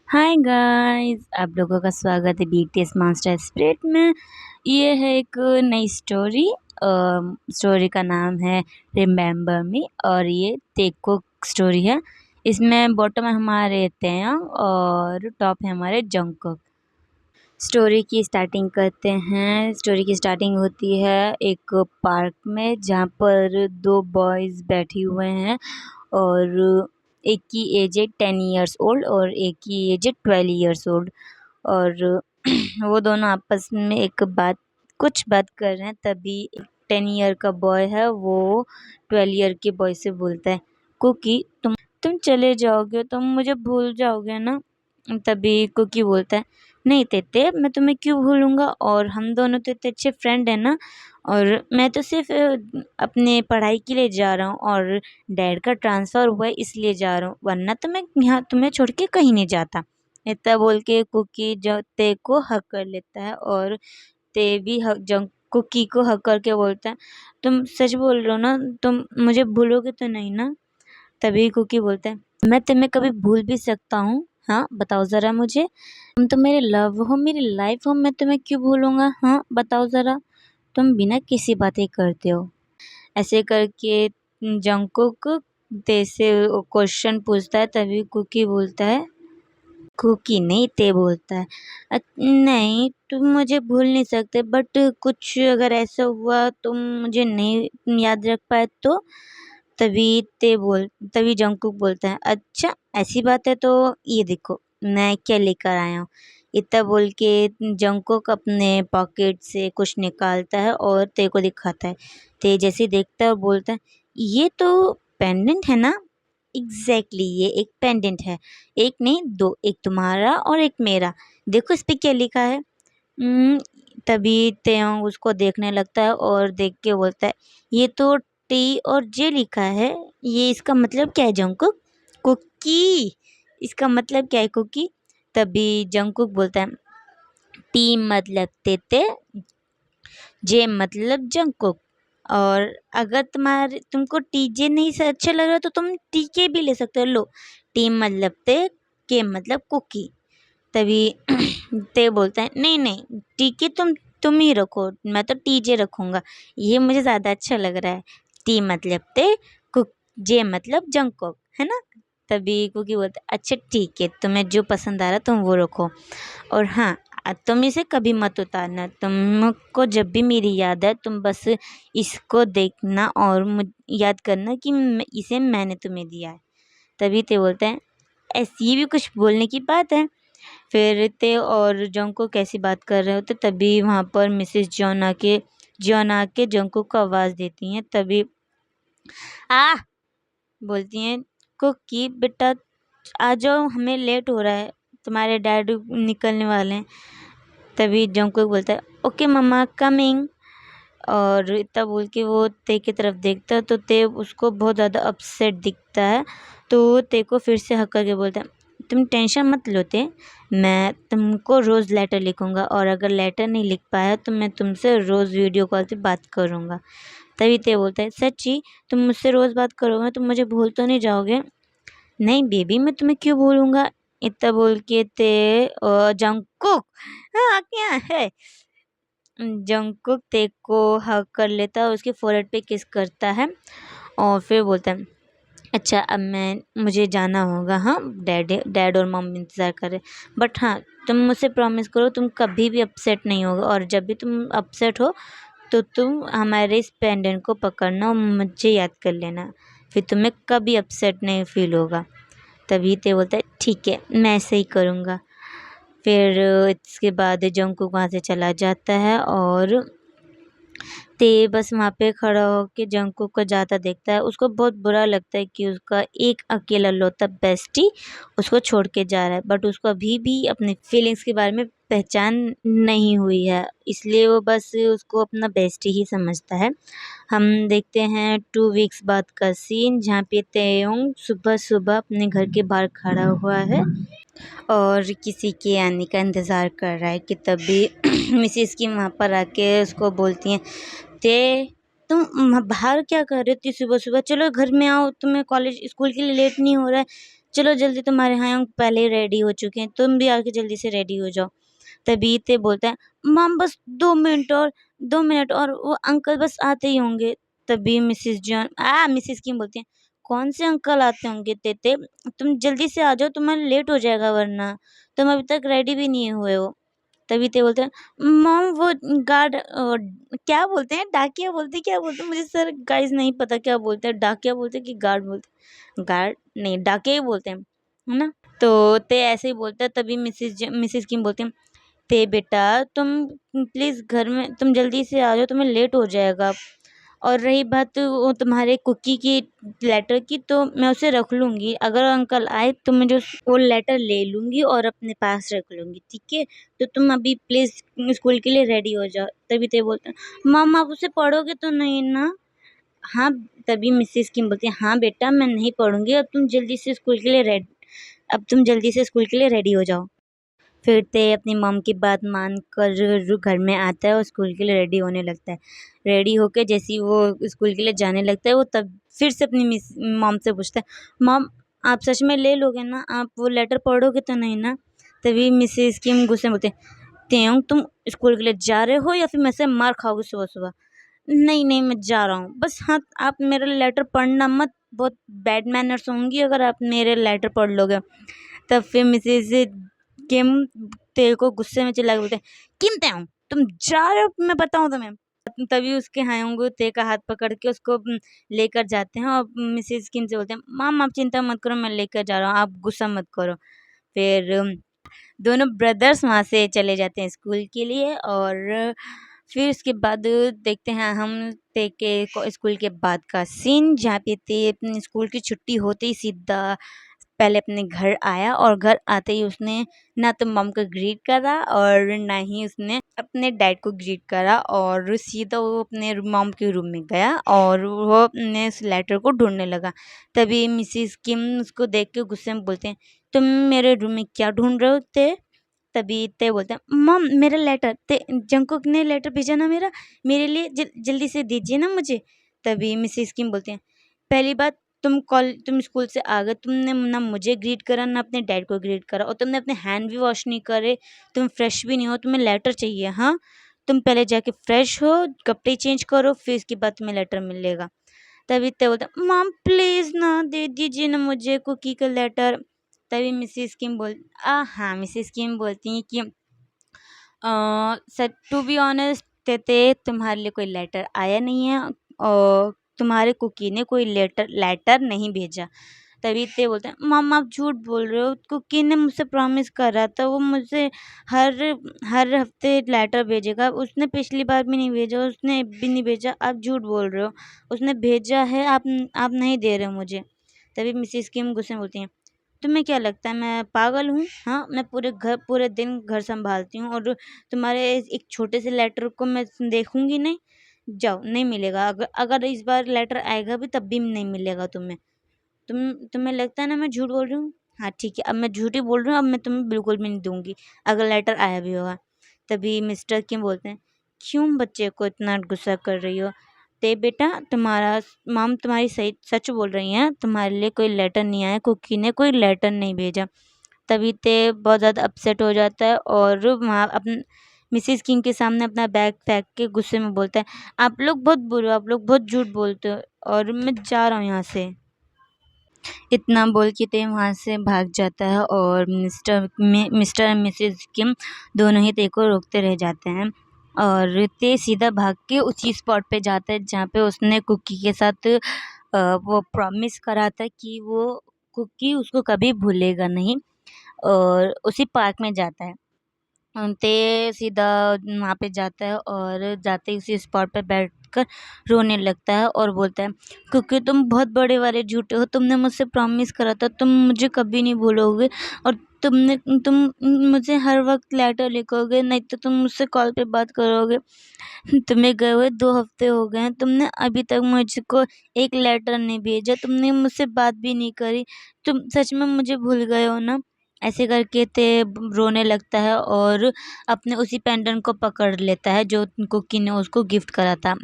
Hi guys, आप लोगों का स्वागत है बीटीएस मास्टर स्पिरिट में। ये है एक नई स्टोरी। स्टोरी का नाम है रिमेम्बर मी और ये तेको स्टोरी है। इसमें बॉटम है हमारे तेयंग और टॉप है हमारे जंगकोक। स्टोरी की स्टार्टिंग करते हैं। स्टोरी की स्टार्टिंग होती है एक पार्क में जहाँ पर दो बॉयज़ बैठे हुए हैं और एक की एज है 10 इयर्स ओल्ड और एक की एज है 12 इयर्स ओल्ड। और वो दोनों आपस में कुछ बात कर रहे हैं। तभी एक 10 ईयर का बॉय है वो 12 ईयर के बॉय से बोलता है, कुकी तुम चले जाओगे तो मुझे भूल जाओगे ना। तभी कुकी बोलता है, नहीं तेते मैं तुम्हें क्यों भूलूंगा, और हम दोनों तो इतने अच्छे फ्रेंड हैं ना। और मैं तो सिर्फ अपने पढ़ाई के लिए जा रहा हूँ और डैड का ट्रांसफ़र हुआ है इसलिए जा रहा हूँ, वरना तो मैं यहाँ तुम्हें छोड़ के कहीं नहीं जाता। इतना बोल के कुकी जो ते को हक कर लेता है और ते भी कुकी को हक करके बोलता है, तुम सच बोल रहे हो ना, तुम मुझे भूलोगे तो नहीं ना। तभी कुकी बोलता है, मैं तुम्हें कभी भूल भी सकता हूँ, हाँ बताओ ज़रा मुझे। तुम तो मेरी लव हो, मेरी लाइफ हो, मैं तुम्हें क्यों भूलूंगा, हाँ बताओ ज़रा। तुम बिना किसी बात ही करते हो। ऐसे करके जंगकुक ते से क्वेश्चन पूछता है। तभी कुकी बोलता है, कुकी नहीं ते बोलता है, नहीं तुम मुझे भूल नहीं सकते, बट कुछ अगर ऐसा हुआ तुम मुझे नहीं याद रख पाए तो। तभी जंगकुक बोलता है, अच्छा ऐसी बात है तो ये देखो मैं क्या लेकर आया हूँ। इतना बोल के जंगकुक अपने पॉकेट से कुछ निकालता है और ते को दिखाता है। ते जैसे देखता है और बोलता है, ये तो पेंडेंट है ना। एग्जैक्टली ये एक पेंडेंट है, एक नहीं दो, एक तुम्हारा और एक मेरा। देखो इस पे क्या लिखा है। उम, तभी तेयोंग उसको देखने लगता है और देख के बोलता है, ये तो टी और जे लिखा है, ये इसका मतलब क्या है जंगकुक? कुकी, इसका मतलब क्या है कुकी? तभी जंगकुक बोलता है, टी मतलब तेते, जे मतलब जंगकुक। और अगर तुमको टीजे नहीं से अच्छा लग रहा तो तुम टीके भी ले सकते हो। लो, टी मतलब ते, के मतलब कुकी। तभी ते बोलता है, नहीं नहीं टीके तुम ही रखो, मैं तो टीजे रखूँगा, ये मुझे ज़्यादा अच्छा लग रहा है। टी मतलब ते, कुक जे मतलब जंगकोक, है ना। तभी कुकी बोलता है, अच्छा ठीक है, तुम्हें जो पसंद आ रहा तुम वो रखो। और हाँ, तुम इसे कभी मत उतारना, तुमको जब भी मेरी याद आए तुम बस इसको देखना और याद करना कि इसे मैंने तुम्हें दिया है। तभी ते बोलते हैं, ऐसी भी कुछ बोलने की बात है। फिर ते और जंको कैसी बात कर रहे होते तभी वहाँ पर मिसेस जॉन आके जंको को आवाज़ देती हैं। तभी आ बोलती हैं, कुकी बेटा आ जाओ, हमें लेट हो रहा है, तुम्हारे डैड निकलने वाले हैं। तभी जंको बोलता है, ओके मम्मा कमिंग। और इतना बोल के वो ते की तरफ देखता है तो ते उसको बहुत ज़्यादा अपसेट दिखता है। तो वो ते को फिर से हक करके बोलता है, तुम टेंशन मत लो ते, मैं तुमको रोज़ लेटर लिखूँगा और अगर लेटर नहीं लिख पाया तो मैं तुमसे रोज़ वीडियो कॉल पे बात करूँगा। तभी ते बोलता है, सच्ची तुम मुझसे रोज़ बात करोगे, तुम मुझे भूल तो नहीं जाओगे? नहीं बेबी मैं तुम्हें क्यों भूलूँगा। इतना बोल के ते जंगकुक, हाँ क्या है, जंगकुक ते को हग कर लेता है और उसके फोrehead पे किस करता है और फिर बोलता है, अच्छा अब मुझे जाना होगा, हाँ डैड और मम इंतज़ार कर रहे, बट हाँ तुम मुझसे प्रॉमिस करो तुम कभी भी अपसेट नहीं होगे, और जब भी तुम अपसेट हो तो तुम हमारे इस पेंडेंट को पकड़ना और मुझे याद कर लेना, फिर तुम्हें कभी अपसेट नहीं फील होगा। तभी ते बोलता है, ठीक है मैं ऐसे ही करूँगा। फिर इसके बाद जंगकुक वहाँ से चला जाता है और ते बस वहाँ पे खड़ा होके जंगकुक को जाता देखता है। उसको बहुत बुरा लगता है कि उसका एक अकेला लौता बेस्टी उसको छोड़ के जा रहा है, बट उसको अभी भी अपनी फीलिंग्स के बारे में पहचान नहीं हुई है, इसलिए वो बस उसको अपना बेस्टी ही समझता है। हम देखते हैं 2 वीक्स बाद का सीन जहाँ पे तेयोंग सुबह-सुबह अपने घर के बाहर खड़ा हुआ है और किसी के आने का इंतज़ार कर रहा है कि तभी मिसेस किम वहाँ पर आके उसको बोलती हैं, ते तुम बाहर क्या कर रहे हो इतनी सुबह-सुबह? चलो घर में आओ, तुम्हें कॉलेज स्कूल के लिए लेट नहीं हो रहा है। चलो जल्दी, तुम्हारे यहाँ पहले ही रेडी हो चुके हैं, तुम भी आके जल्दी से रेडी हो जाओ। तभी ते बोलता है, मॉम बस 2 मिनट और, 2 मिनट और, वो अंकल बस आते ही होंगे। तभी मिसिस किम बोलती है, कौन से अंकल आते होंगे तेते, तुम जल्दी से आ जाओ, तुम्हारा लेट हो जाएगा वरना, तुम अभी तक रेडी भी नहीं हुए हो। तभी ते बोलते हैं, मॉम वो गार्ड, क्या बोलते हैं, डाकिया बोलते हैं, क्या बोलते हैं, मुझे सर गाइस नहीं पता क्या बोलते हैं, डाकिया बोलते हैं कि गार्ड बोलते हैं, गार्ड नहीं, डाकिया ही बोलते हैं, है ना। तो ते ऐसे ही बोलता है। तभी मिसिस किम बोलती हैं, ते बेटा तुम प्लीज़ घर में तुम जल्दी से आ जाओ, तुम्हें लेट हो जाएगा। और रही बात वो तुम्हारे कुकी की लेटर की, तो मैं उसे रख लूँगी, अगर अंकल आए तो मैं जो वो लेटर ले लूँगी और अपने पास रख लूँगी, ठीक है। तो तुम अभी प्लीज़ स्कूल के लिए रेडी हो जाओ। तभी ते बोलते हैं, मम आप उसे पढ़ोगे तो नहीं ना। हाँ। तभी मिसेस किम बोलती है, हाँ बेटा मैं नहीं पढ़ूंगी, अब तुम जल्दी से स्कूल के लिए रेडी हो जाओ। फिर ते अपनी मॉम की बात मान कर घर में आता है और स्कूल के लिए रेडी होने लगता है। रेडी होके जैसे ही वो स्कूल के लिए जाने लगता है, वो तब फिर से अपनी मॉम से पूछता है, मॉम आप सच में ले लोगे ना, आप वो लेटर पढ़ोगे तो नहीं ना। तभी मिसेस किम गुस्से में बोलते हैं, त्यों तुम स्कूल के लिए जा रहे हो या फिर मैं से मार खाओगे सुबह सुबह। नहीं नहीं मैं जा रहा हूँ बस, हाँ आप मेरा लेटर पढ़ना मत, बहुत बैड मैनर्स होंगी अगर आप मेरे लेटर पढ़ लोगे। तब फिर मिसेज किम तेरे को गुस्से में चिल्ला के बोलते हैं, किम ताऊं तुम जा रहे हो, मैं बताऊं तुम्हें। तभी उसके हायोंगो ते का हाथ पकड़ के उसको लेकर जाते हैं और मिसेज किम से बोलते हैं, माम आप चिंता मत करो, मैं लेकर जा रहा हूँ, आप गुस्सा मत करो। फिर दोनों ब्रदर्स वहाँ से चले जाते हैं स्कूल के लिए। और फिर उसके बाद देखते हैं हम ते के स्कूल के बाद का सीन, जहाँ पे ते अपनी स्कूल की छुट्टी होते ही सीधा पहले अपने घर आया, और घर आते ही उसने ना तो मॉम को ग्रीट करा और ना ही उसने अपने डैड को ग्रीट करा, और सीधा वो अपने मॉम के रूम में गया और वो अपने उस लेटर को ढूंढने लगा। तभी मिसिस किम उसको देख के गुस्से में बोलते हैं, तुम मेरे रूम में क्या ढूंढ रहे हो थे। तभी ते बोलते हैं, मॉम मेरा लेटर, ते जंकुक ने लेटर भेजा ना मेरा, मेरे लिए जल्दी से दीजिए ना मुझे। तभी मिसिस किम बोलते हैं, पहली बात तुम स्कूल से आ गए, तुमने ना मुझे ग्रीट करा ना अपने डैड को ग्रीट करा, और तुमने अपने हैंड भी वॉश नहीं करे, तुम फ्रेश भी नहीं हो, तुम्हें लेटर चाहिए। हाँ तुम पहले जाके फ्रेश हो, कपड़े चेंज करो, फिर इसके बाद तुम्हें लेटर मिलेगा। तभी ते बोलता, मॉम प्लीज़ ना दे दीजिए ना मुझे कुकी का लेटर। तभी मिसिस किम हाँ मिसिस किम बोलती हैं कि सर टू बी ऑनेस्ट तेते तुम्हारे लिए कोई लेटर आया नहीं है, और तुम्हारे कुकी ने कोई लेटर लेटर नहीं भेजा। तभी ते बोलते हैं, मम आप झूठ बोल रहे हो, कुकी ने मुझसे प्रॉमिस करा था, वो मुझसे हर हर हफ्ते लेटर भेजेगा, उसने पिछली बार भी नहीं भेजा, उसने भी नहीं भेजा, आप झूठ बोल रहे हो, उसने भेजा है, आप नहीं दे रहे हो मुझे। तभी मिसिस किम गुस्से में बोलती हैं, तुम्हें क्या लगता है मैं पागल हूँ, हाँ मैं पूरे दिन घर संभालती हूँ, और तुम्हारे एक छोटे से लेटर को मैं देखूंगी नहीं। जाओ, नहीं मिलेगा, अगर अगर इस बार लेटर आएगा भी तब भी नहीं मिलेगा तुम्हें। तुम्हें लगता है ना मैं झूठ बोल रही हूँ, हाँ ठीक है, अब मैं झूठ ही बोल रही हूँ, अब मैं तुम्हें बिल्कुल भी नहीं दूंगी अगर लेटर आया भी होगा। तभी मिस्टर किम बोलते हैं, क्यों बच्चे को इतना गुस्सा कर रही हो। ते बेटा तुम्हारा मॉम तुम्हारी सही सच बोल रही हैं, तुम्हारे लिए कोई लेटर नहीं आया, कुकी ने कोई लेटर नहीं भेजा। तभी ते बहुत ज़्यादा अपसेट हो जाता है और वहाँ अपन मिसिस किंग के सामने अपना बैग फेंक के गुस्से में बोलता है, आप लोग बहुत बुरे हो, आप लोग बहुत झूठ बोलते हो, और मैं जा रहा हूँ यहाँ से। इतना बोल के ते वहाँ से भाग जाता है, और मिस्टर और मिसेस किम दोनों ही ते को रोकते रह जाते हैं। और ते सीधा भाग के उसी स्पॉट पे जाता है जहाँ पे उसने कुकी के साथ वो प्रॉमिस करा था कि वो कुकी उसको कभी भूलेगा नहीं, और उसी पार्क में जाता है। ते सीधा वहाँ पे जाता है और जाते ही उसी स्पॉट पे बैठकर रोने लगता है और बोलता है, क्योंकि तुम बहुत बड़े वाले झूठे हो, तुमने मुझसे प्रॉमिस करा था तुम मुझे कभी नहीं भूलोगे, और तुम मुझे हर वक्त लेटर लिखोगे, नहीं तो तुम मुझसे कॉल पे बात करोगे। तुम्हें गए हुए 2 हफ्ते हो गए हैं, तुमने अभी तक मुझको एक लेटर नहीं भेजा, तुमने मुझसे बात भी नहीं करी, तुम सच में मुझे भूल गए हो ना। ऐसे करके ते रोने लगता है और अपने उसी पेंडेंट को पकड़ लेता है जो कुकी ने उसको गिफ्ट करा था।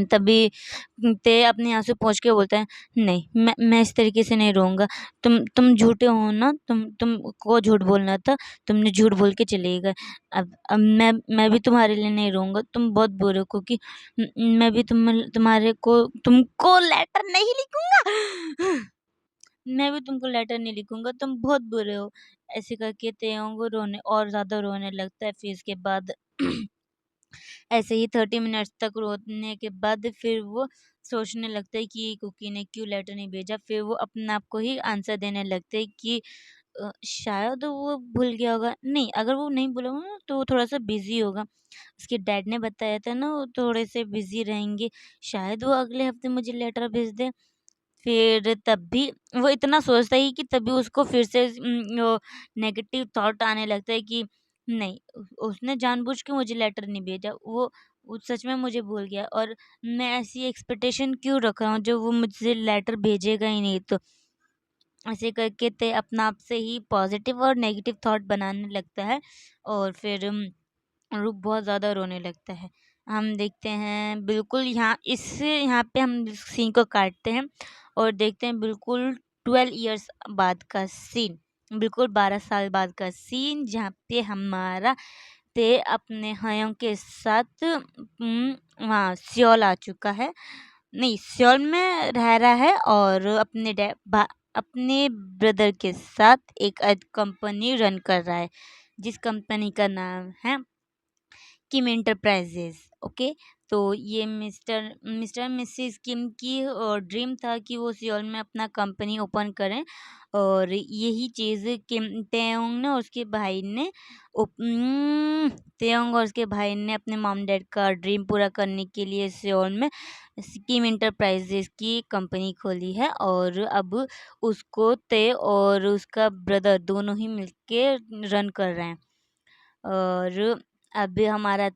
तभी ते अपने यहाँ से पहुँच के बोलता है, नहीं मैं इस तरीके से नहीं रहूँगा। तुम झूठे हो ना, तुमको झूठ बोलना था, तुमने झूठ बोल के चले गए। अब मैं भी तुम्हारे लिए नहीं रहूँगा, तुम बहुत बुरे हो, क्योंकि मैं भी तुम्हारे को तुमको लेटर नहीं लिखूँगा। मैं भी तुमको लेटर नहीं लिखूँगा, तुम बहुत बुरे हो। ऐसे करके तेयोंग रोने और ज़्यादा रोने लगता है। फिर इसके बाद ऐसे ही 30 मिनट्स तक रोने के बाद फिर वो सोचने लगता है कि कुकी ने क्यों लेटर नहीं भेजा। फिर वो अपने आप को ही आंसर देने लगते हैं कि शायद वो भूल गया होगा। नहीं, अगर वो नहीं भूला होगा ना तो वो थोड़ा-सा बिज़ी होगा। उसके डैड ने बताया था ना, वो थोड़े से बिज़ी रहेंगे, शायद वो अगले हफ्ते मुझे लेटर भेज दें। फिर तब भी वो इतना सोचता ही कि तभी उसको फिर से वो नेगेटिव थॉट आने लगता है कि नहीं, उसने जानबूझ के मुझे लेटर नहीं भेजा, वो सच में मुझे भूल गया, और मैं ऐसी एक्सपेक्टेशन क्यों रख रहा हूँ जो वो मुझसे लेटर भेजेगा ही नहीं। तो ऐसे करके ते अपना आप से ही पॉजिटिव और नेगेटिव थॉट बनाने लगता है, और फिर रूप बहुत ज़्यादा रोने लगता है। हम देखते हैं बिल्कुल यहाँ पे हम सीन को काटते हैं और देखते हैं बिल्कुल 12 इयर्स बाद का सीन, बिल्कुल 12 साल बाद का सीन, जहाँ पे हमारा ते अपने हयों के साथ वहाँ सियोल आ चुका है। नहीं, सियोल में रह रहा है और अपने ब्रदर के साथ एक कंपनी रन कर रहा है, जिस कंपनी का नाम है किम एंटरप्राइजेज। ओके, तो ये मिस्टर मिसेस किम की ड्रीम था कि वो सियोल में अपना कंपनी ओपन करें, और यही चीज़ किम तेयोंग ने और उसके भाई ने तेयोंग और उसके भाई ने अपने मॉम डैड का ड्रीम पूरा करने के लिए सियोल में किम एंटरप्राइजेज की कंपनी खोली है, और अब उसको ते और उसका ब्रदर दोनों ही मिलके रन कर रहे हैं। और अभी हमारा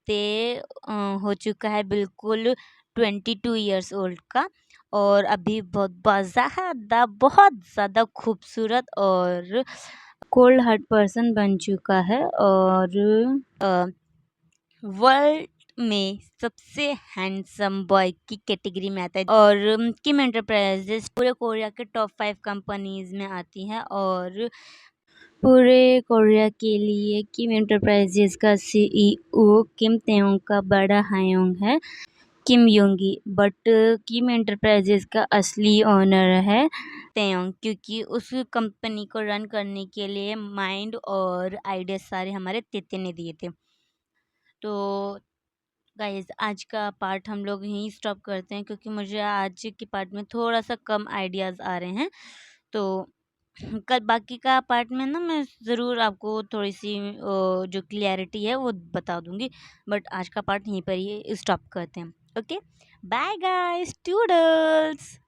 हो चुका है बिल्कुल 22 इयर्स ओल्ड का, और अभी बहुत ज़्यादा खूबसूरत और कोल्ड हार्ट पर्सन बन चुका है, और वर्ल्ड में सबसे हैंडसम बॉय की कैटेगरी में आता है, और किम एंटरप्राइजेस पूरे कोरिया के टॉप 5 कंपनीज में आती हैं, और पूरे कोरिया के लिए किम एंटरप्राइजेज का सीईओ किम तेयोंग का बड़ा हायोंग है, किम योंगी। बट किम एंटरप्राइजेज का असली ओनर है तेयोंग, क्योंकि उस कंपनी को रन करने के लिए माइंड और आइडिया सारे हमारे तेते ने दिए थे। तो गाइस, आज का पार्ट हम लोग यहीं स्टॉप करते हैं, क्योंकि मुझे आज के पार्ट में थोड़ा सा कम आइडियाज़ आ रहे हैं। तो कल बाकी का पार्ट में ना मैं ज़रूर आपको थोड़ी सी जो क्लियरिटी है वो बता दूंगी। बट आज का पार्ट यहीं पर ही स्टॉप करते हैं। Okay, bye guys, toodles.